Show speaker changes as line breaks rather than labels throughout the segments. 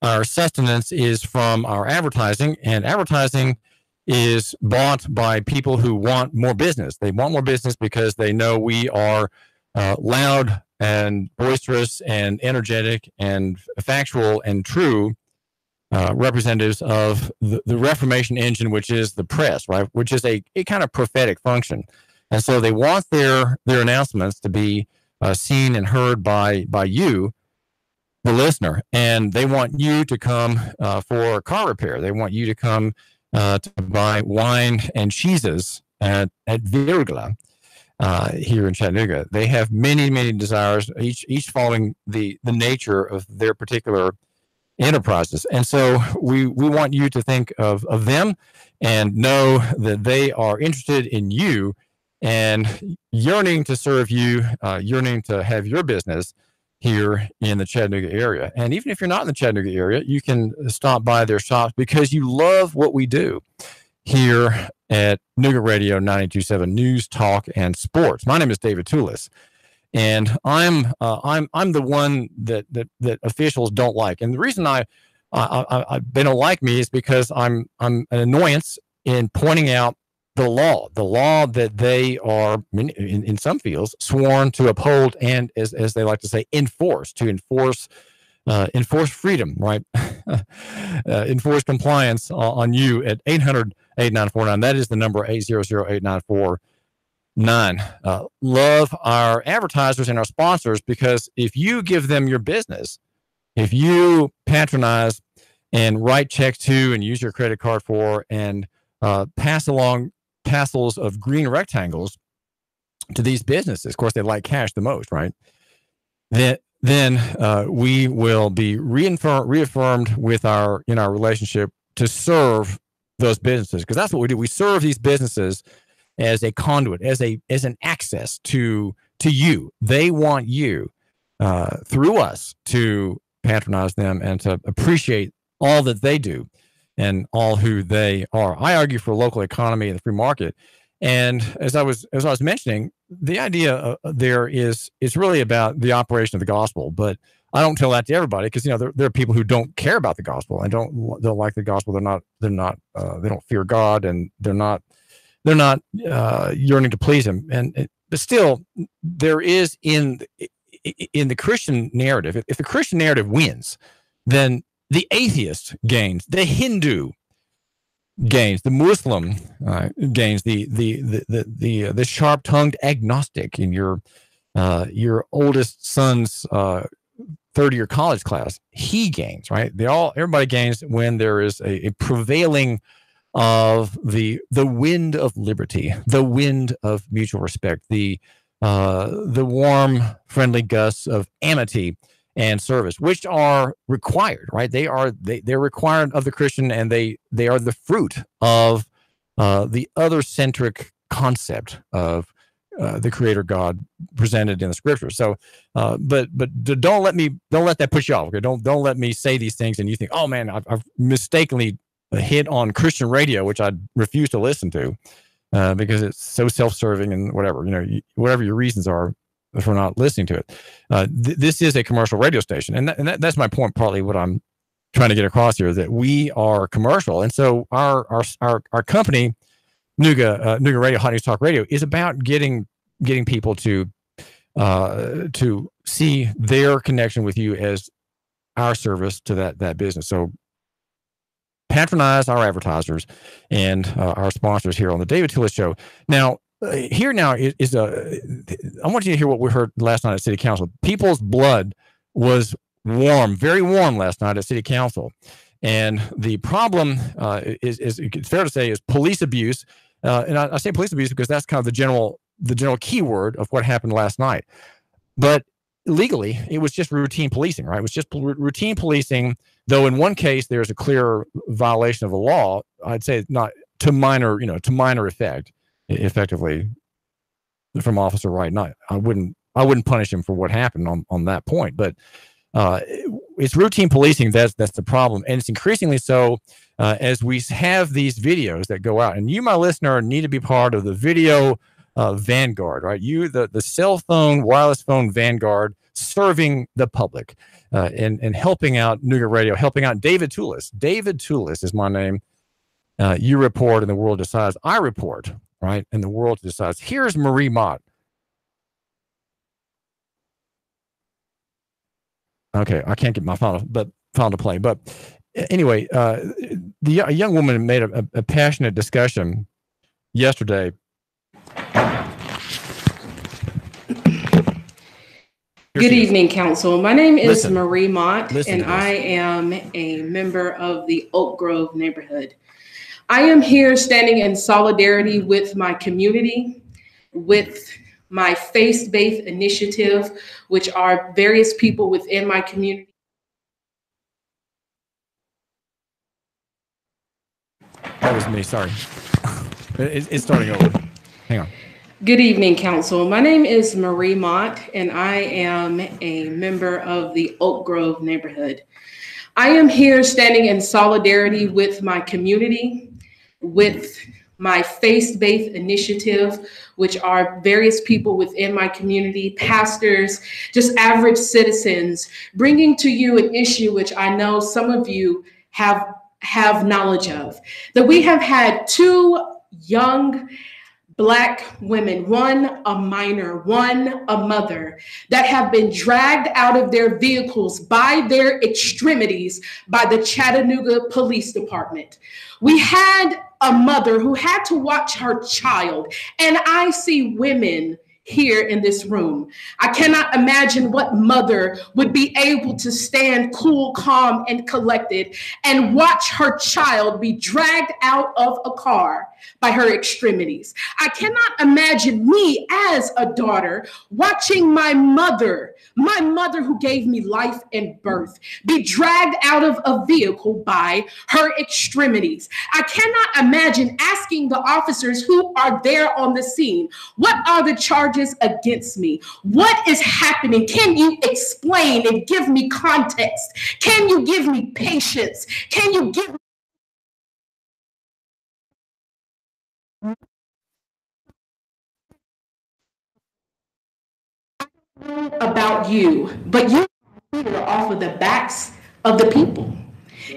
Our sustenance is from our advertising, and advertising is bought by people who want more business. They want more business because they know we are loud and boisterous and energetic and factual and true representatives of the Reformation engine, which is the press, right? Which is a kind of prophetic function. And so they want their announcements to be seen and heard by you, the listener. And they want you to come for car repair. They want you to come to buy wine and cheeses at Virgula here in Chattanooga. They have many, many desires, each following the nature of their particular enterprises. And so we want you to think of them and know that they are interested in you and yearning to serve you, yearning to have your business here in the Chattanooga area. And even if you're not in the Chattanooga area, you can stop by their shops because you love what we do here at Nougat Radio 92.7 News, Talk, and Sports. My name is David Toulis. And I'm the one that officials don't like, and the reason they don't like me is because I'm an annoyance in pointing out the law that they are in some fields sworn to uphold and as they like to say enforce freedom, right? Enforce compliance on you at 800-8949. That is the number 800-8949. Love our advertisers and our sponsors, because if you give them your business, if you patronize and write checks to and use your credit card for and pass along tassels of green rectangles to these businesses, of course they like cash the most, right? Then we will be reaffirmed with in our relationship to serve those businesses, because that's what we do. We serve these businesses as a conduit, as an access to you. They want you through us to patronize them and to appreciate all that they do and all who they are. I argue for local economy and the free market. And as I was mentioning, the idea there is really about the operation of the gospel. But I don't tell that to everybody, because there are people who don't care about the gospel and don't like the gospel. They don't fear God, and they're not yearning to please him. But still, there is in the Christian narrative. If the Christian narrative wins, then the atheist gains, the Hindu gains, the Muslim gains, the sharp-tongued agnostic in your oldest son's third-year college class. He gains, right? Everybody gains when there is a prevailing of the wind of liberty, the wind of mutual respect, the warm, friendly gusts of amity and service, which are required, right? They're required of the Christian, and they are the fruit of the other-centric concept of the Creator God presented in the Scriptures. So, but don't let that push you off. Okay, don't let me say these things and you think, oh man, I've mistakenly hit on Christian radio, which I refuse to listen to because it's so self-serving and whatever, whatever your reasons are for not listening to it. This is a commercial radio station. And that's my point, partly what I'm trying to get across here, that we are commercial. And so our company, Nougat Radio, Hot News Talk Radio, is about getting people to see their connection with you as our service to that business. So patronize our advertisers and our sponsors here on the David Toulis Show. Now, I want you to hear what we heard last night at City Council. People's blood was warm, very warm last night at City Council. And the problem is it's fair to say, is police abuse. And I say police abuse because that's kind of the general keyword of what happened last night. But legally, it was just routine policing, right? It was just routine policing, though in one case there's a clear violation of the law. I'd say not to minor effect, effectively, from Officer Wright. I wouldn't punish him for what happened on that point, but it's routine policing that's the problem, and it's increasingly so as we have these videos that go out. And you, my listener, need to be part of the video vanguard, right? You, the cell phone, wireless phone vanguard, serving the public and helping out Nougat Radio, helping out David Toulis. David Toulis is my name. You report and the world decides. I report, right? And the world decides. Here's Marie Mott. Okay, I can't get my final to play. But anyway, a young woman made a passionate discussion yesterday.
Good evening, Council. My name is Marie Mott, and I am a member of the Oak Grove neighborhood. I am here standing in solidarity with my community, with my faith-based initiative, which are various people within my community.
That was me, sorry. It's starting over. Hang on.
Good evening, Council. My name is Marie Mott, and I am a member of the Oak Grove neighborhood. I am here standing in solidarity with my community, with my faith-based initiative, which are various people within my community, pastors, just average citizens, bringing to you an issue which I know some of you have knowledge of, that we have had two young Black women, one a minor, one a mother, that have been dragged out of their vehicles by their extremities by the Chattanooga Police Department. We had a mother who had to watch her child, and I see women here in this room. I cannot imagine what mother would be able to stand cool, calm, and collected and watch her child be dragged out of a car by her extremities. I cannot imagine me as a daughter watching my mother who gave me life and birth, be dragged out of a vehicle by her extremities. I cannot imagine asking the officers who are there on the scene, what are the charges against me? What is happening? Can you explain and give me context? Can you give me patience? Can you give me about you, but you are off of the backs of the people.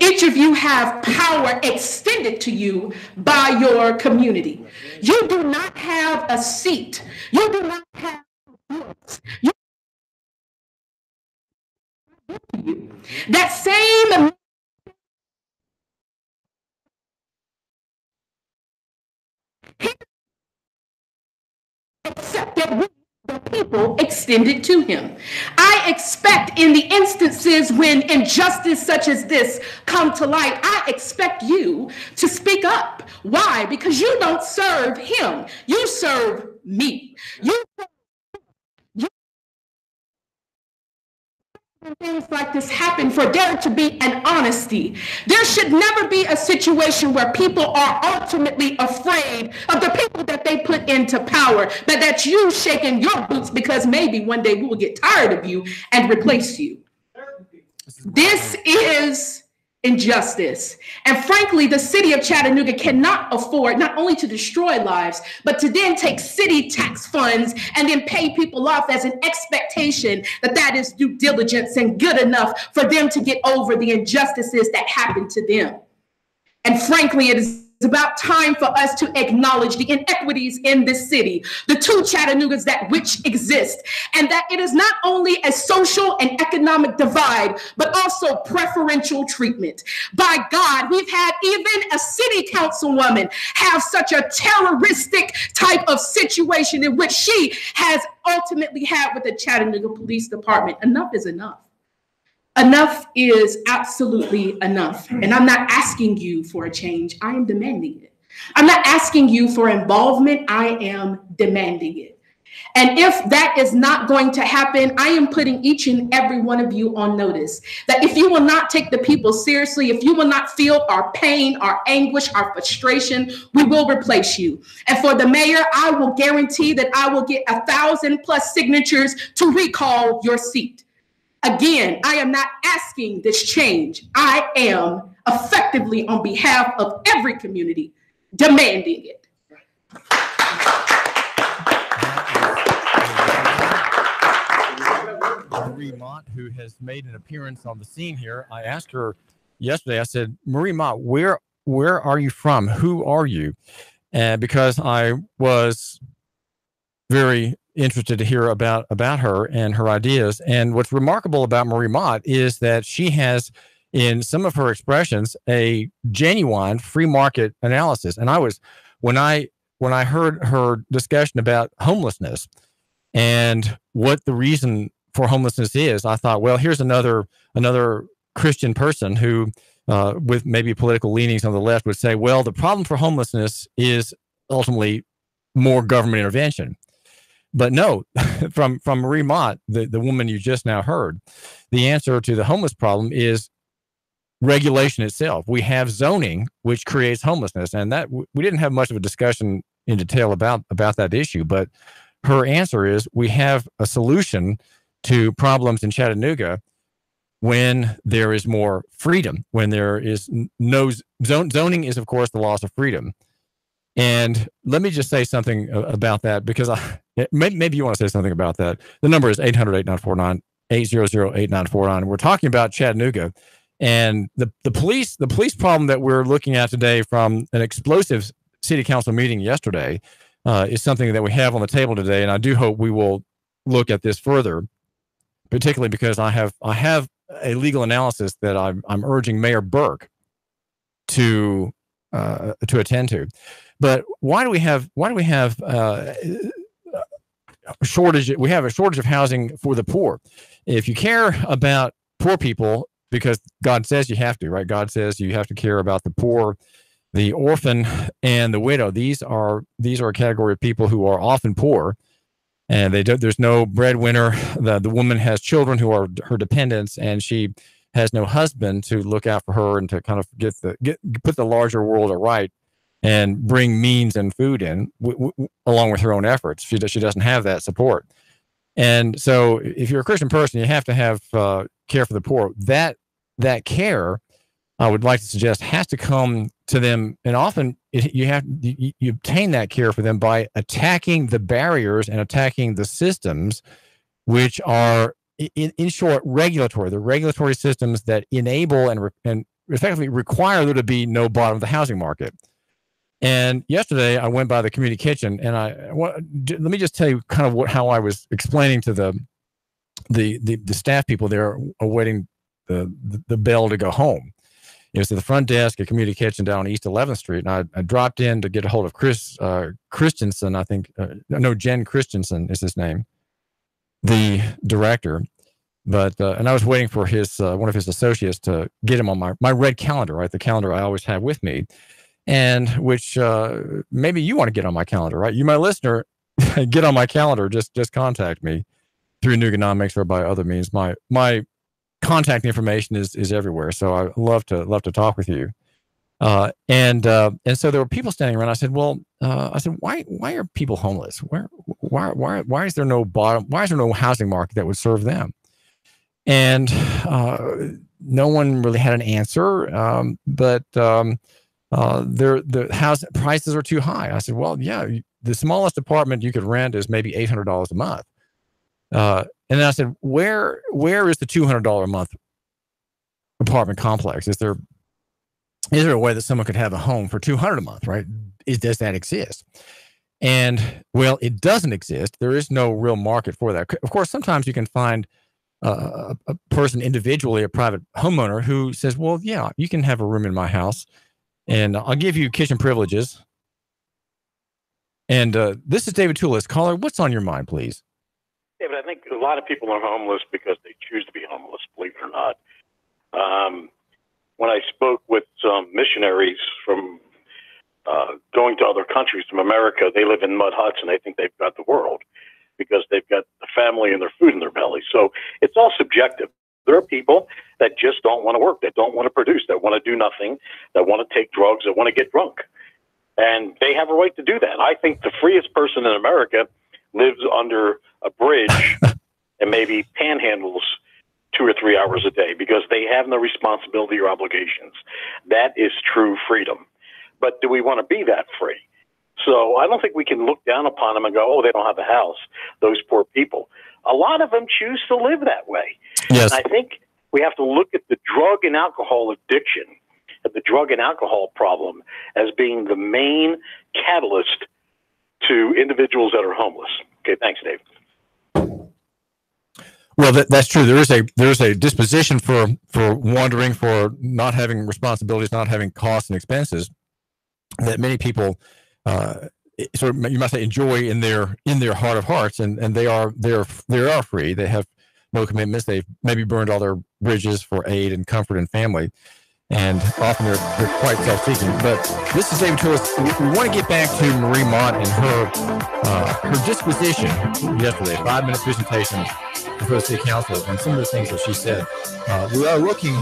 Each of you have power extended to you by your community. You do not have a seat. You do not have voice. That same accepted the people extended to him. I expect in the instances when injustice such as this come to light, I expect you to speak up. Why? Because you don't serve him. You serve me. Things like this happen for there to be an honesty. There should never be a situation where people are ultimately afraid of the people that they put into power, but that's you shaking your boots because maybe one day we will get tired of you and replace you. This is injustice. And frankly, the city of Chattanooga cannot afford not only to destroy lives, but to then take city tax funds and then pay people off as an expectation that that is due diligence and good enough for them to get over the injustices that happen to them. And frankly, it is about time for us to acknowledge the inequities in this city, the two Chattanoogas that which exist, and that it is not only a social and economic divide, but also preferential treatment. By God, we've had even a city councilwoman have such a terroristic type of situation in which she has ultimately had with the Chattanooga Police Department. Enough is enough. Enough is absolutely enough. And I'm not asking you for a change. I am demanding it. I'm not asking you for involvement. I am demanding it. And if that is not going to happen, I am putting each and every one of you on notice that if you will not take the people seriously, if you will not feel our pain, our anguish, our frustration, we will replace you. And for the mayor, I will guarantee that I will get 1,000+ signatures to recall your seat. Again, I am not asking this change. I am effectively, on behalf of every community, demanding it.
Marie Mott, who has made an appearance on the scene here. I asked her yesterday, I said, Marie Mott, where are you from? Who are you? Because I was very interested to hear about her and her ideas. And what's remarkable about Marie Mott is that she has, in some of her expressions, a genuine free market analysis. And when I heard her discussion about homelessness and what the reason for homelessness is, I thought, well, here's another Christian person who, with maybe political leanings on the left, would say, well, the problem for homelessness is ultimately more government intervention. But no, from Marie Mott, the woman you just now heard, the answer to the homeless problem is regulation itself. We have zoning, which creates homelessness, and that we didn't have much of a discussion in detail about that issue. But her answer is we have a solution to problems in Chattanooga when there is more freedom, when there is no zoning is, of course, the loss of freedom. And let me just say something about that, because maybe you want to say something about that. The number is 800-8949, 800-8949. We're talking about Chattanooga, and the police problem that we're looking at today from an explosive city council meeting yesterday is something that we have on the table today. And I do hope we will look at this further, particularly because I have a legal analysis that I'm urging Mayor Berke to attend to. But why do we have a shortage? We have a shortage of housing for the poor. If you care about poor people, because God says you have to, right? God says you have to care about the poor, the orphan, and the widow. These are a category of people who are often poor, and there's no breadwinner. The woman has children who are her dependents, and she has no husband to look out for her and to kind of put the larger world aright and bring means and food in along with her own efforts. She doesn't have that support. And so if you're a Christian person, you have to have care for the poor. That care, I would like to suggest, has to come to them. And often you obtain that care for them by attacking the barriers and attacking the systems, which are, in short, regulatory. The regulatory systems that enable and effectively require there to be no bottom of the housing market. And yesterday I went by the community kitchen, and let me just tell you kind of how I was explaining to the staff people there awaiting the bell to go home. It was at the front desk at community kitchen down on East 11th Street, and I dropped in to get a hold of Chris Christensen. I think Jen Christensen is his name, the director. But and I was waiting for his one of his associates to get him on my red calendar, right? The calendar I always have with me. And which maybe you want to get on my calendar, right? You, my listener, get on my calendar. Just contact me through Nuganomics or by other means. My contact information is everywhere, so I love to talk with you. And so there were people standing around. I said, why are people homeless? Why is there no bottom? Why is there no housing market that would serve them? And no one really had an answer. But the house prices are too high. I said, well, yeah, the smallest apartment you could rent is maybe $800 a month. And then I said, where is the $200 a month apartment complex? Is there a way that someone could have a home for $200 a month, right? Does that exist? And well, it doesn't exist. There is no real market for that. Of course, sometimes you can find a person individually, a private homeowner who says, well, yeah, you can have a room in my house and I'll give you kitchen privileges. And this is David Toulis. Caller, what's on your mind, please?
David, I think a lot of people are homeless because they choose to be homeless, believe it or not. When I spoke with some missionaries from going to other countries from America, they live in mud huts and they think they've got the world because they've got the family and their food in their belly. So it's all subjective. There are people that just don't want to work, that don't want to produce, that want to do nothing, that want to take drugs, that want to get drunk. And they have a right to do that. I think the freest person in America lives under a bridge and maybe panhandles 2 or 3 hours a day because they have no responsibility or obligations. That is true freedom. But do we want to be that free? So I don't think we can look down upon them and go, oh, they don't have a house, those poor people. a lot of them choose to live that way.
Yes.
And I think we have to look at the drug and alcohol addiction, at the drug and alcohol problem, as being the main catalyst to individuals that are homeless. Okay, thanks, Dave.
Well, that's true. There is a disposition for wandering, for not having responsibilities, not having costs and expenses that many people sort of, you might say, enjoy in their heart of hearts, and they are free. They have no commitments. They've maybe burned all their bridges for aid and comfort and family, and often they're quite self-seeking. But this is David Tillis. We want to get back to Marie Mott and her disposition yesterday. 5-minute presentation before the city council, and some of the things that she said. We are looking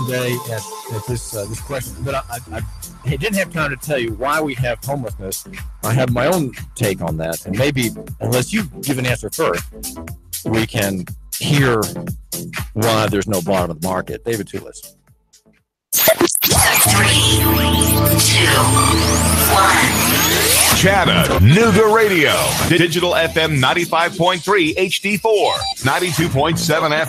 today at this question, but I didn't have time to tell you why we have homelessness. I have my own take on that, and maybe unless you give an answer first, we can hear why there's no bottom of the market. David Tillis.
3, 2, 1.
Chattanooga Radio. Digital FM 95.3 HD4, 92.7 FM.